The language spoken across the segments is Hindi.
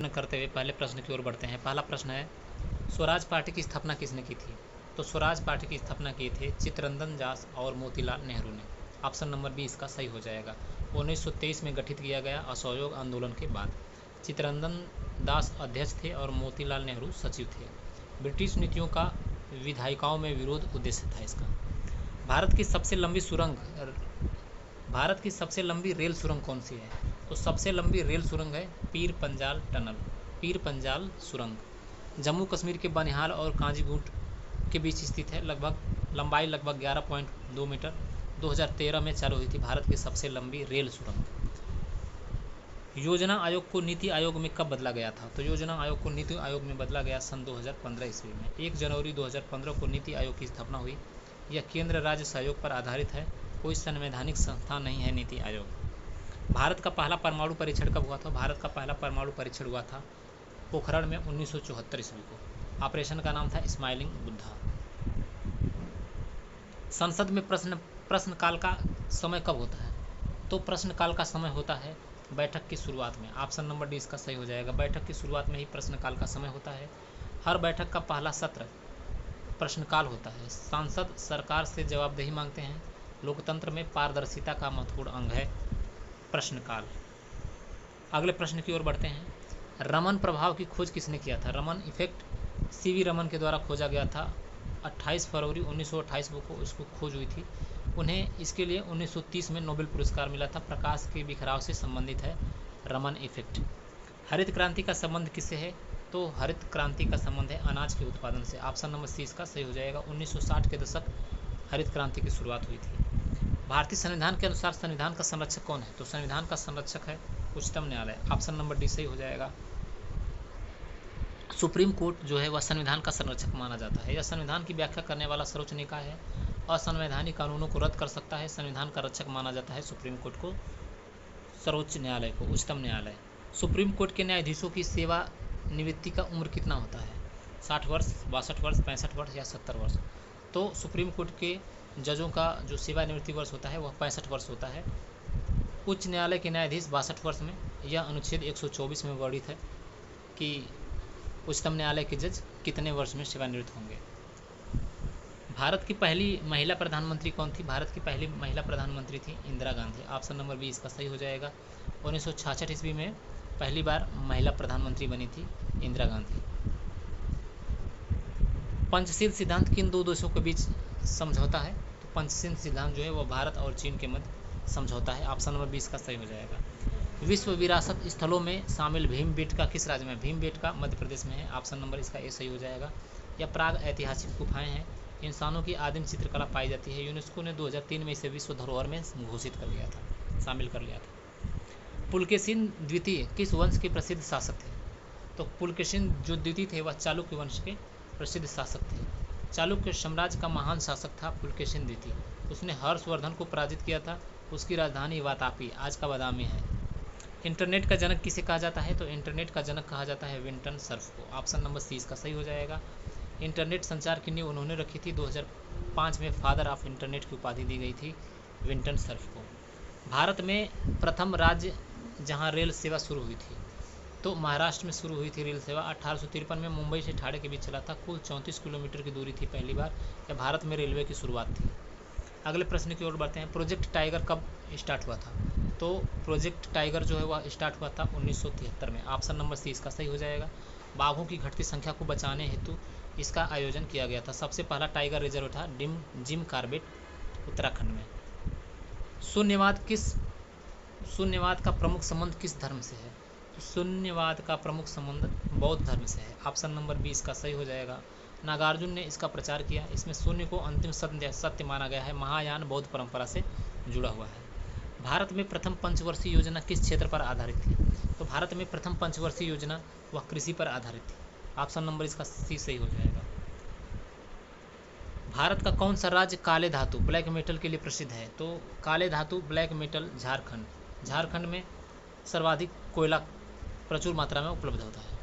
करते हुए पहले प्रश्न की ओर बढ़ते हैं। पहला प्रश्न है, स्वराज पार्टी की स्थापना किसने की थी? तो स्वराज पार्टी की स्थापना की थी चित्तरंजन दास और मोतीलाल नेहरू ने। ऑप्शन नंबर बी इसका सही हो जाएगा। 1923 में गठित किया गया असहयोग आंदोलन के बाद। चित्तरंजन दास अध्यक्ष थे और मोतीलाल नेहरू सचिव थे। ब्रिटिश नीतियों का विधायिकाओं में विरोध उद्देश्य था इसका। भारत की सबसे लंबी सुरंग भारत की सबसे लंबी रेल सुरंग कौन सी है? तो सबसे लंबी रेल सुरंग है पीर पंजाल टनल, पीर पंजाल सुरंग। जम्मू कश्मीर के बनिहाल और काजीगुंड के बीच स्थित है। लंबाई लगभग 11.2 मीटर। 2013 में चालू हुई थी भारत की सबसे लंबी रेल सुरंग। योजना आयोग को नीति आयोग में कब बदला गया था? तो योजना आयोग को नीति आयोग में बदला गया सन 2015 ईस्वी में। 1 जनवरी 2015 को नीति आयोग की स्थापना हुई। यह केंद्र राज्य सहयोग पर आधारित है, कोई संवैधानिक संस्था नहीं है नीति आयोग। भारत का पहला परमाणु परीक्षण कब हुआ था? भारत का पहला परमाणु परीक्षण हुआ था पोखरण में 1974 ईस्वी को। ऑपरेशन का नाम था स्माइलिंग बुद्धा। संसद में प्रश्नकाल का समय कब होता है? तो प्रश्नकाल का समय होता है बैठक की शुरुआत में। ऑप्शन नंबर डी इसका सही हो जाएगा। बैठक की शुरुआत में ही प्रश्नकाल का समय होता है। हर बैठक का पहला सत्र प्रश्नकाल होता है। सांसद सरकार से जवाबदेही मांगते हैं। लोकतंत्र में पारदर्शिता का महत्वपूर्ण अंग है प्रश्नकाल। अगले प्रश्न की ओर बढ़ते हैं। रमन प्रभाव की खोज किसने किया था? रमन इफेक्ट सीवी रमन के द्वारा खोजा गया था। 28 फरवरी 1928 को इसको खोज हुई थी। उन्हें इसके लिए 1930 में नोबेल पुरस्कार मिला था। प्रकाश के बिखराव से संबंधित है रमन इफेक्ट। हरित क्रांति का संबंध किससे है? तो हरित क्रांति का संबंध है अनाज के उत्पादन से। ऑप्शन नंबर सी इसका सही हो जाएगा। 1960 के दशक हरित क्रांति की शुरुआत हुई थी। भारतीय संविधान के अनुसार संविधान का संरक्षक कौन है? तो संविधान का संरक्षक है उच्चतम न्यायालय। ऑप्शन नंबर डी सही हो जाएगा। सुप्रीम कोर्ट जो है वह संविधान का संरक्षक माना जाता है। यह संविधान की व्याख्या करने वाला सर्वोच्च निकाय है। असंवैधानिक कानूनों को रद्द कर सकता है। संविधान का रक्षक माना जाता है सुप्रीम कोर्ट को, सर्वोच्च न्यायालय को, उच्चतम न्यायालय। सुप्रीम कोर्ट के न्यायाधीशों की सेवानिवृत्ति का उम्र कितना होता है? 60 वर्ष, 62 वर्ष, 65 वर्ष या 70 वर्ष? तो सुप्रीम कोर्ट के जजों का जो सेवानिवृत्ति वर्ष होता है वह 65 वर्ष होता है। उच्च न्यायालय के न्यायाधीश 62 वर्ष में। यह अनुच्छेद 124 में वर्णित है कि उच्चतम न्यायालय के जज कितने वर्ष में सेवानिवृत्त होंगे। भारत की पहली महिला प्रधानमंत्री कौन थी? भारत की पहली महिला प्रधानमंत्री थी Indira Gandhi. Option number B इसका सही हो जाएगा। 1966 ईस्वी में पहली बार महिला प्रधानमंत्री बनी थी इंदिरा गांधी। पंचशील सिद्धांत किन दो देशों के बीच समझौता है? तो पंचशील सिद्धांत जो है वह भारत और चीन के मध्य समझौता है। ऑप्शन नंबर 20 का सही हो जाएगा। विश्व विरासत स्थलों में शामिल भीमबेटका किस राज्य में? भीमबेटका मध्य प्रदेश में है। ऑप्शन नंबर इसका ए सही हो जाएगा। यह प्राग ऐतिहासिक गुफाएं हैं। इंसानों की आदिम चित्रकला पाई जाती है। यूनेस्को ने 2003 में इसे विश्व धरोहर में घोषित कर लिया था, शामिल कर लिया था। पुलकेशिन द्वितीय किस वंश के प्रसिद्ध शासक थे? तो पुलकेशिन जो द्वितीय थे वह चालुक्य वंश के प्रसिद्ध शासक थे। चालुक्य साम्राज्य का महान शासक था पुलकेशिन द्वितीय। उसने हर्षवर्धन को पराजित किया था। उसकी राजधानी वातापी आज का बादामी है। इंटरनेट का जनक किसे कहा जाता है? तो इंटरनेट का जनक कहा जाता है विंटन सर्फ को। ऑप्शन नंबर सी इसका सही हो जाएगा। इंटरनेट संचार की नींव उन्होंने रखी थी। 2005 में फादर ऑफ इंटरनेट की उपाधि दी गई थी विंटन सर्फ को। भारत में प्रथम राज्य जहां रेल सेवा शुरू हुई थी तो महाराष्ट्र में शुरू हुई थी रेल सेवा। 1853 में मुंबई से ठाणे के बीच चला था। कुल 34 किलोमीटर की दूरी थी पहली बार जब भारत में रेलवे की शुरुआत थी। अगले प्रश्न की ओर बढ़ते हैं। प्रोजेक्ट टाइगर कब स्टार्ट हुआ था? तो प्रोजेक्ट टाइगर जो है वह स्टार्ट हुआ था 1973 में। ऑप्शन नंबर सी इसका सही हो जाएगा। बाघों की घटती संख्या को बचाने हेतु इसका आयोजन किया गया था। सबसे पहला टाइगर रिजर्व था जिम कॉर्बेट उत्तराखंड में। शून्यवाद का प्रमुख संबंध किस धर्म से है? तो शून्यवाद का प्रमुख संबंध बौद्ध धर्म से है। ऑप्शन नंबर बी इसका सही हो जाएगा। नागार्जुन ने इसका प्रचार किया। इसमें शून्य को अंतिम सत्य माना गया है। महायान बौद्ध परंपरा से जुड़ा हुआ है। भारत में प्रथम पंचवर्षीय योजना किस क्षेत्र पर आधारित थी? तो भारत में प्रथम पंचवर्षीय योजना वह कृषि पर आधारित थी। ऑप्शन नंबर इसका सी सही हो जाएगा। भारत का कौन सा राज्य काले धातु ब्लैक मेटल के लिए प्रसिद्ध है? तो काले धातु ब्लैक मेटल झारखंड। झारखंड में सर्वाधिक कोयला प्रचुर मात्रा में उपलब्ध होता है।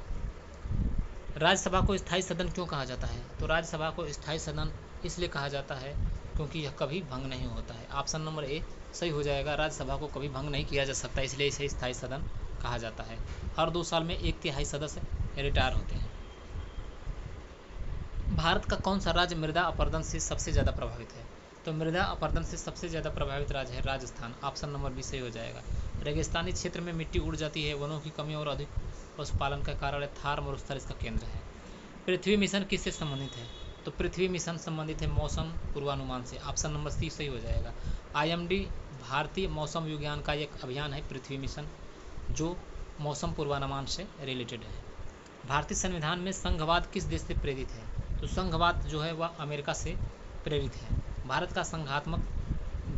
राज्यसभा को स्थायी सदन क्यों कहा जाता है? तो राज्यसभा को स्थायी सदन इसलिए कहा जाता है क्योंकि यह कभी भंग नहीं होता है। ऑप्शन नंबर ए सही हो जाएगा। राज्यसभा को कभी भंग नहीं किया जा सकता, इसलिए इसे स्थायी सदन कहा जाता है। हर 2 साल में 1/3 सदस्य रिटायर होते हैं। भारत का कौन सा राज्य मृदा अपरदन से सबसे ज़्यादा प्रभावित है? तो मृदा अपरदन से सबसे ज़्यादा प्रभावित राज्य है राजस्थान। ऑप्शन नंबर बी सही हो जाएगा। रेगिस्तानी क्षेत्र में मिट्टी उड़ जाती है, वनों की कमी और अधिक पशुपालन का कारण है। थार मरुस्थल इसका केंद्र है। पृथ्वी मिशन किससे संबंधित है? तो पृथ्वी मिशन संबंधित है मौसम पूर्वानुमान से। ऑप्शन नंबर सी सही हो जाएगा। IMD भारतीय मौसम विज्ञान का एक अभियान है पृथ्वी मिशन, जो मौसम पूर्वानुमान से रिलेटेड है। भारतीय संविधान में संघवाद किस देश से प्रेरित है? तो संघवाद जो है वह अमेरिका से प्रेरित है। भारत का संघात्मक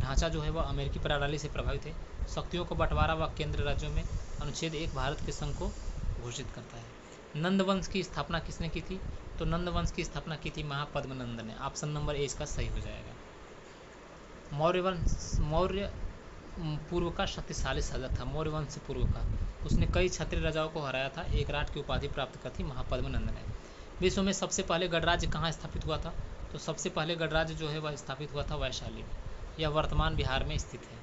ढांचा जो है वह अमेरिकी प्रणाली से प्रभावित है। शक्तियों को बंटवारा व केंद्र राज्यों में अनुच्छेद 1 भारत के संघ को घोषित करता है। नंद वंश की स्थापना किसने की थी? तो नंद वंश की स्थापना की थी महापद्मनंद ने। ऑप्शन नंबर ए इसका सही हो जाएगा। मौर्य पूर्व का शक्तिशाली शासक था। मौर्य वंश पूर्व का उसने कई क्षत्रिय राजाओं को हराया था। एक राट की उपाधि प्राप्त की थी महापद्मनंद ने। विश्व में सबसे पहले गणराज्य कहाँ स्थापित हुआ था? तो सबसे पहले गणराज्य जो है वह स्थापित हुआ था वैशाली में। यह वर्तमान बिहार में स्थित है।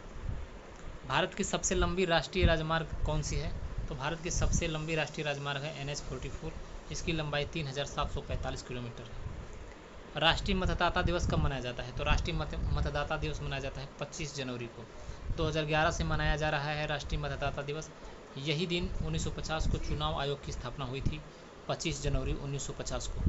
भारत की सबसे लंबी राष्ट्रीय राजमार्ग कौन सी है? तो भारत की सबसे लंबी राष्ट्रीय राजमार्ग है NH-44। इसकी लंबाई 3745 किलोमीटर है। राष्ट्रीय मतदाता दिवस कब मनाया जाता है? तो राष्ट्रीय मतदाता दिवस मनाया जाता है 25 जनवरी को। 2011 से मनाया जा रहा है राष्ट्रीय मतदाता दिवस। यही दिन 1950 को चुनाव आयोग की स्थापना हुई थी, 25 जनवरी 1950 को।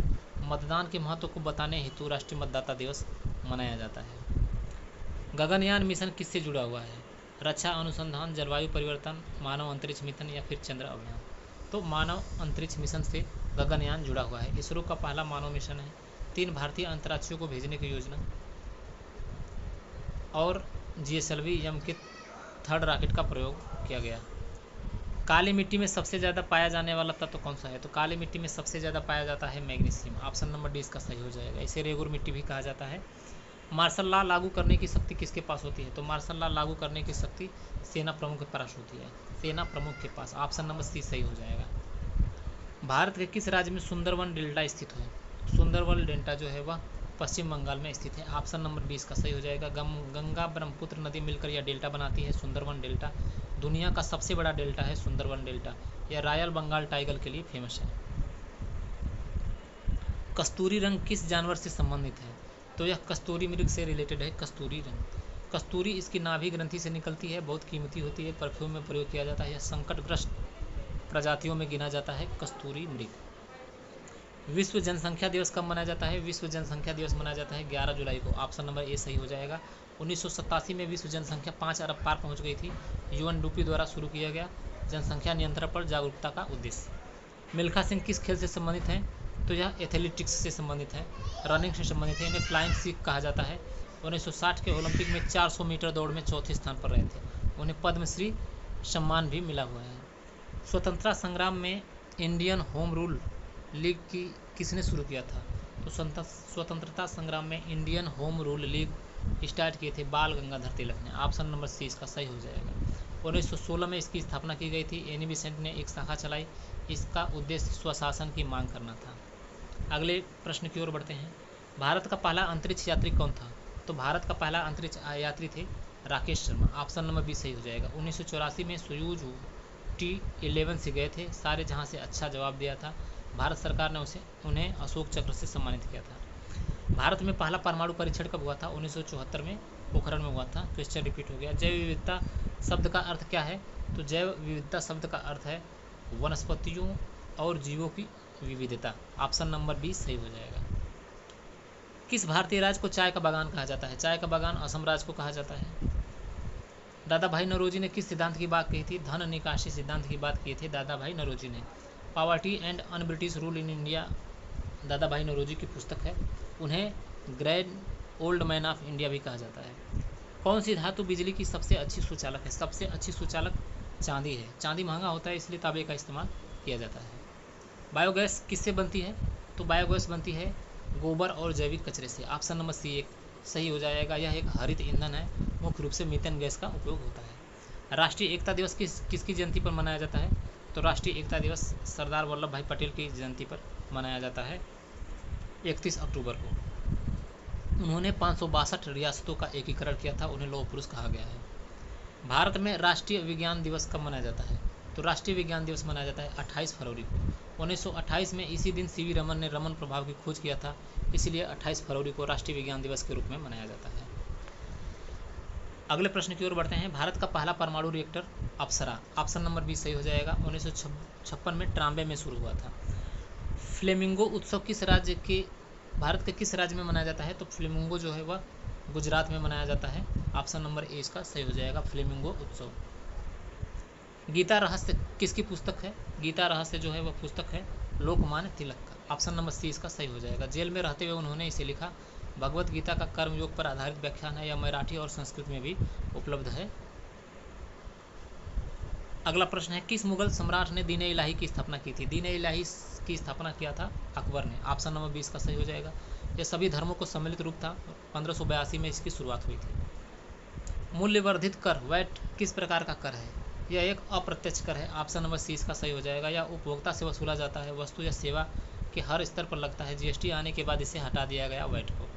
मतदान के महत्व को बताने हेतु राष्ट्रीय मतदाता दिवस मनाया जाता है। गगनयान मिशन किससे जुड़ा हुआ है? रक्षा अनुसंधान, जलवायु परिवर्तन, मानव अंतरिक्ष मिशन या फिर चंद्र अभियान? तो मानव अंतरिक्ष मिशन से गगनयान जुड़ा हुआ है। इसरो का पहला मानव मिशन है। 3 भारतीय अंतरिक्षियों को भेजने की योजना और GSLV-M के 3rd रॉकेट का प्रयोग किया गया। काली मिट्टी में सबसे ज़्यादा पाया जाने वाला तत्व कौन सा है? तो काली मिट्टी में सबसे ज़्यादा पाया जाता है मैग्नीशियम। ऑप्शन नंबर डी इसका सही हो जाएगा। इसे रेगुर मिट्टी भी कहा जाता है। मार्शल लॉ लागू करने की शक्ति किसके पास होती है? तो मार्शल लॉ लागू करने की शक्ति सेना प्रमुख के पास होती है। सेना प्रमुख के पास। ऑप्शन नंबर सी सही हो जाएगा। भारत के किस राज्य में सुंदरवन डेल्टा स्थित है? सुंदरवन डेल्टा जो है वह पश्चिम बंगाल में स्थित है। ऑप्शन नंबर 20 का सही हो जाएगा। गंगा ब्रह्मपुत्र नदी मिलकर यह डेल्टा बनाती है सुंदरवन डेल्टा। दुनिया का सबसे बड़ा डेल्टा है सुंदरवन डेल्टा। यह रॉयल बंगाल टाइगर के लिए फेमस है। कस्तूरी रंग किस जानवर से संबंधित है? तो यह कस्तूरी मृग से रिलेटेड है। कस्तूरी रंग, कस्तूरी इसकी नाभि ग्रंथि से निकलती है, बहुत कीमती होती है, परफ्यूम में प्रयोग किया जाता है। यह संकटग्रस्त प्रजातियों में गिना जाता है कस्तूरी मृग। विश्व जनसंख्या दिवस कब मनाया जाता है? विश्व जनसंख्या दिवस मनाया जाता है 11 जुलाई को। ऑप्शन नंबर ए सही हो जाएगा। 1987 में विश्व जनसंख्या 5 अरब पार पहुंच गई थी। UNDP द्वारा शुरू किया गया जनसंख्या नियंत्रण पर जागरूकता का उद्देश्य। मिल्खा सिंह किस खेल से संबंधित हैं? तो यह एथलेटिक्स से संबंधित है, रनिंग से संबंधित है। इन्हें फ्लाइंग सिख कहा जाता है। 1960 के ओलंपिक में 400 मीटर दौड़ में चौथे स्थान पर रहे थे। उन्हें पद्मश्री सम्मान भी मिला हुआ है। स्वतंत्रता संग्राम में इंडियन होम रूल लीग की किसने शुरू किया था? तो स्वतंत्रता संग्राम में Indian home rule league start किए थे बाल गंगाधर तिलक ने। ऑप्शन नंबर सी इसका सही हो जाएगा। 1916 में इसकी स्थापना की गई थी। एनी बेसेंट ने एक शाखा चलाई। इसका उद्देश्य स्वशासन की मांग करना था। अगले प्रश्न की ओर बढ़ते हैं। भारत का पहला अंतरिक्ष यात्री कौन था? तो भारत का पहला अंतरिक्ष यात्री थे Rakesh Sharma. Option number B सही हो जाएगा। 1984 में सोयूज T11 से गए थे। सारे जहां से अच्छा जवाब दिया था। भारत सरकार ने उन्हें अशोक चक्र से सम्मानित किया था। भारत में पहला परमाणु परीक्षण कब हुआ था? 1974 में पोखरण में हुआ था। क्वेश्चन रिपीट हो गया। जैव विविधता शब्द का अर्थ क्या है? तो जैव विविधता शब्द का अर्थ है वनस्पतियों और जीवों की विविधता। ऑप्शन नंबर बी सही हो जाएगा। किस भारतीय राज्य को चाय का बागान कहा जाता है? चाय का बागान असम राज्य को कहा जाता है। दादा भाई नौरोजी ने किस सिद्धांत की बात कही थी? धन निकासी सिद्धांत की बात की थी दादा भाई नौरोजी ने। Poverty and un British rule in India दादा भाई नौरोजी की पुस्तक है। उन्हें grand old man of India भी कहा जाता है। कौन सी धातु बिजली की सबसे अच्छी सुचालक है? सबसे अच्छी सुचालक चांदी है। चांदी महंगा होता है इसलिए तांबे का इस्तेमाल किया जाता है। बायोगैस किससे बनती है? तो बायोगैस बनती है गोबर और जैविक कचरे से। ऑप्शन नंबर सी एक सही हो जाएगा। यह एक हरित ईंधन है। मुख्य रूप से मीथेन गैस का उपयोग होता है। राष्ट्रीय एकता दिवस किसकी जयंती पर मनाया जाता है? तो राष्ट्रीय एकता दिवस सरदार वल्लभ भाई पटेल की जयंती पर मनाया जाता है 31 अक्टूबर को। उन्होंने 562 रियासतों का एकीकरण किया था। उन्हें लौह पुरुष कहा गया है। भारत में राष्ट्रीय विज्ञान दिवस कब मनाया जाता है? तो राष्ट्रीय विज्ञान दिवस मनाया जाता है 28 फरवरी को। 1928 में इसी दिन सीवी रमन ने रमन प्रभाव की खोज किया था, इसलिए 28 फरवरी को राष्ट्रीय विज्ञान दिवस के रूप में मनाया जाता है। अगले प्रश्न की ओर बढ़ते हैं। भारत का पहला परमाणु रिएक्टर अप्सरा, ऑप्शन नंबर 20 सही हो जाएगा, 1956 में ट्राम्बे में शुरू हुआ था। फ्लेमिंगो उत्सव किस राज्य के, भारत के किस राज्य में मनाया जाता है? तो फ्लेमिंगो जो है वह गुजरात में मनाया जाता है, ऑप्शन नंबर ए इसका सही हो जाएगा, फ्लेमिंगो उत्सव। गीता रहस्य किसकी पुस्तक है? गीता रहस्य जो है वह पुस्तक है लोकमान्य तिलक का, ऑप्शन नंबर सी इसका सही हो जाएगा। जेल में रहते हुए उन्होंने इसे लिखा। भगवत गीता का कर्मयोग पर आधारित व्याख्यान है, यह मराठी और संस्कृत में भी उपलब्ध है। अगला प्रश्न है, किस मुगल सम्राट ने दीन इलाही की स्थापना की थी? दीन इलाही की स्थापना किया था अकबर ने, ऑप्शन नंबर 20 का सही हो जाएगा। यह सभी धर्मों को सम्मिलित रूप था, 1582 में इसकी शुरुआत हुई थी। मूल्यवर्धित कर वैट किस प्रकार का कर है? यह एक अप्रत्यक्ष कर है, ऑप्शन नंबर सी इसका सही हो जाएगा। यह उपभोक्ता से वसूला जाता है, वस्तु या सेवा के हर स्तर पर लगता है। जीएसटी आने के बाद इसे हटा दिया गया वैट को।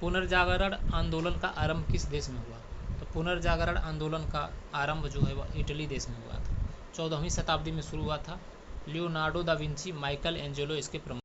पुनर्जागरण आंदोलन का आरंभ किस देश में हुआ? तो पुनर्जागरण आंदोलन का आरंभ जो है वह इटली देश में हुआ था, 14वीं शताब्दी में शुरू हुआ था। Leonardo da Vinci, Michael Angelo इसके प्रमुख